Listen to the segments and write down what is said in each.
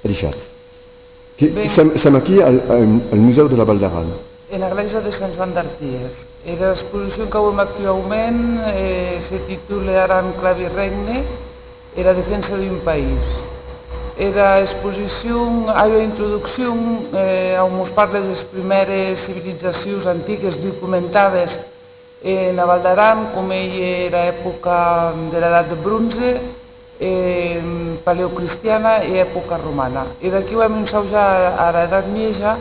deixat. Som aquí al Museu de la Val d'Aran. En la Iglesia de Sant Joan d'Arties. La exposició que avui actualment se titula Aran, Clavi i Regne, la defensa d'un país. La exposició, la introducció, on es parla de les primeres civilitzacions antigues documentades en la Val d'Aran, com era l'època de l'edat de bronze, paleocristiana i època romana. I d'aquí vam ensaujar a l'edat mitja,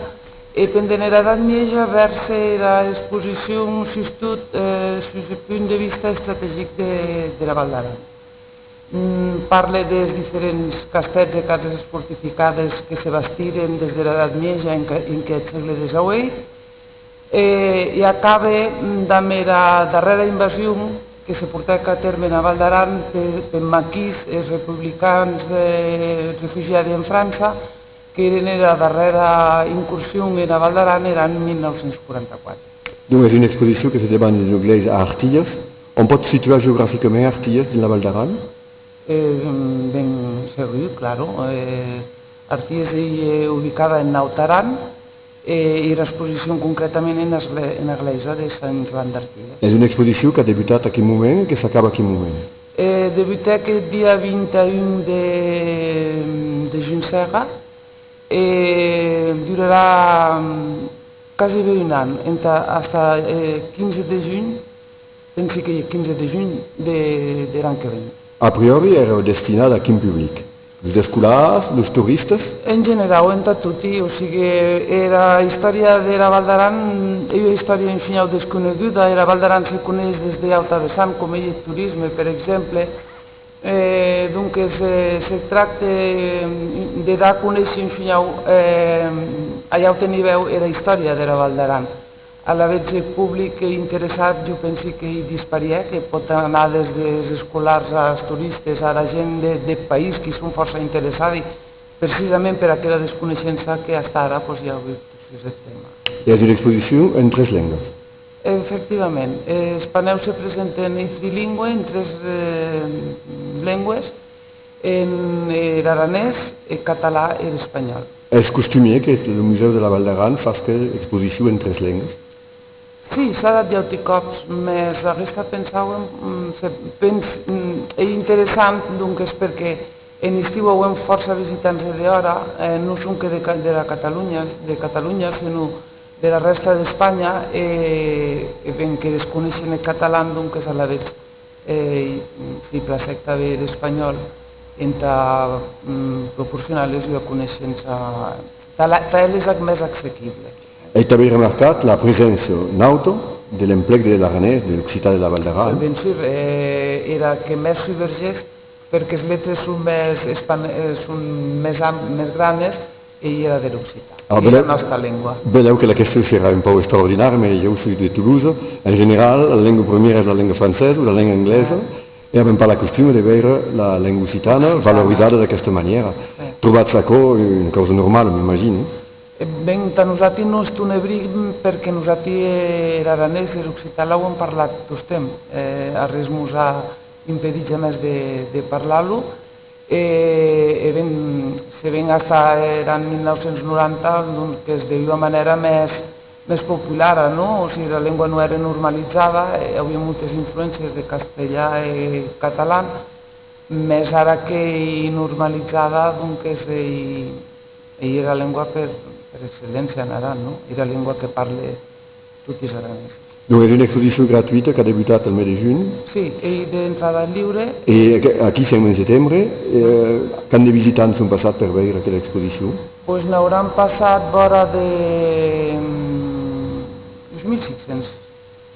i pendent l'edat mitja vers l'exposició substitut des del punt de vista estratègic de la Val d'Aran. Parla dels diferents castells i cases fortificades que se bastiren des de l'edat mitja en aquest segle XIX i acaba amb la darrera invasió que se portà a terme a Val d'Aran per maquis, els republicans refugiats en França, que eren la darrera incursió en la Val d'Aran en l'any 1944. Donc és una exposició que se demana en anglès a Arties. On pot situar geogràficament Arties en la Val d'Aran? Ben segur, claro. Arties és ubicada en Naut Aran i l'exposició concretament en l'església de Sant Joan d'Arties. És una exposició que ha debutat a quin moment i que s'acaba a quin moment? Debuta aquest dia 21 de juny i durarà quasi bé un any, fins 15 de juny, penso que 15 de juny de l'any que ve. A priori era destinat a quin públic? Els escolars, els turistes? En general, entre tutti, o sigui, la història de la Val d'Aran és una història en final desconeguda, la Val d'Aran se coneix des d'alta vessant, com el turisme, per exemple, donc se tracta de dar a conèixer en final a alt nivell la història de la Val d'Aran. A la vegada el públic interessat, jo penso que hi disparia, que pot anar des dels escolars als turistes, a la gent del país que són força interessats, precisament per aquella desconeixença que fins ara hi ha hagut aquest tema. És una exposició en 3 llengües? Efectivament, els panels se presenten en trilingüe, en 3 llengües, en l'aranès, el català i l'espanyol. És costumier que el Museu de la Val d'Aran faci exposició en 3 llengües? Sí, s'ha dat ja cops, però aquesta pensàvem, és interessant, doncs, perquè en estiu hem força visitants d'hora, no són que de Catalunya, sinó de la resta d'Espanya, ben que desconeixen el català, doncs a la vegada si plaseca bé l'espanyol, entre proporcionar-les la coneixença, tal·les més assequible. He també remarcat la presència en auto de l'emplec de l'aranès, de l'occità de la Val d'Aran. Ben sûr, era que més divergeix perquè les lletres són més grans i era de l'occità, i la nostra llengua. Veieu que la qüestió serà un poc extraordinària, però jo soy de Toulouse. En general, la llengua primera és la llengua francesa o la llengua anglesa, i abbiamo pas la costumbre di vedere la lingua occitana valorizzata da questa maniera. Trobat-se una cosa normale, m'immagino. Ben, nosaltres no estonebrim perquè nosaltres l'aranès i l'occità l'hem parlat tot temps. Res ens ha impedit més de parlar-lo. Se ven fins l'any 1990 que es deia de manera més popular, no? O sigui, la llengua no era normalitzada, hi havia moltes influències de castellà i català, més ara que normalitzada, doncs és la llengua per excel·lència en Aran, no? És la llengua que parla tots els aranesos. Donc és una exposició gratuïta que ha debutat el mes de juny. Sí, i d'entrada lliure. I aquí som en setembre. Quants de visitants han passat per veure aquesta exposició? Doncs n'hauran passat vora de 1.600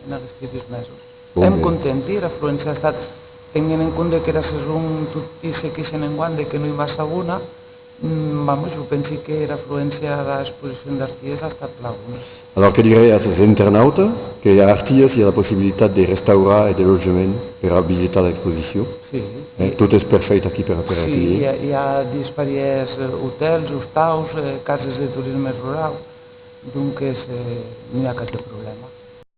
en aquests 2 mesos. Estem contents, l'afluència ha estat, tenint en compte que era saison, tots se queixen enguany que no hi ha massa bona. Jo penso que l'afluència de l'exposició d'Arties ha estat la bona. Alors, què diré als internautes? Que a Arties hi ha la possibilitat de restaurar i de logement per a visitar l'exposició. Sí. Tot és perfecte aquí per a acollir. Sí, hi ha diversos hotels, hostals, cases de turisme rural, doncs no hi ha cap problema.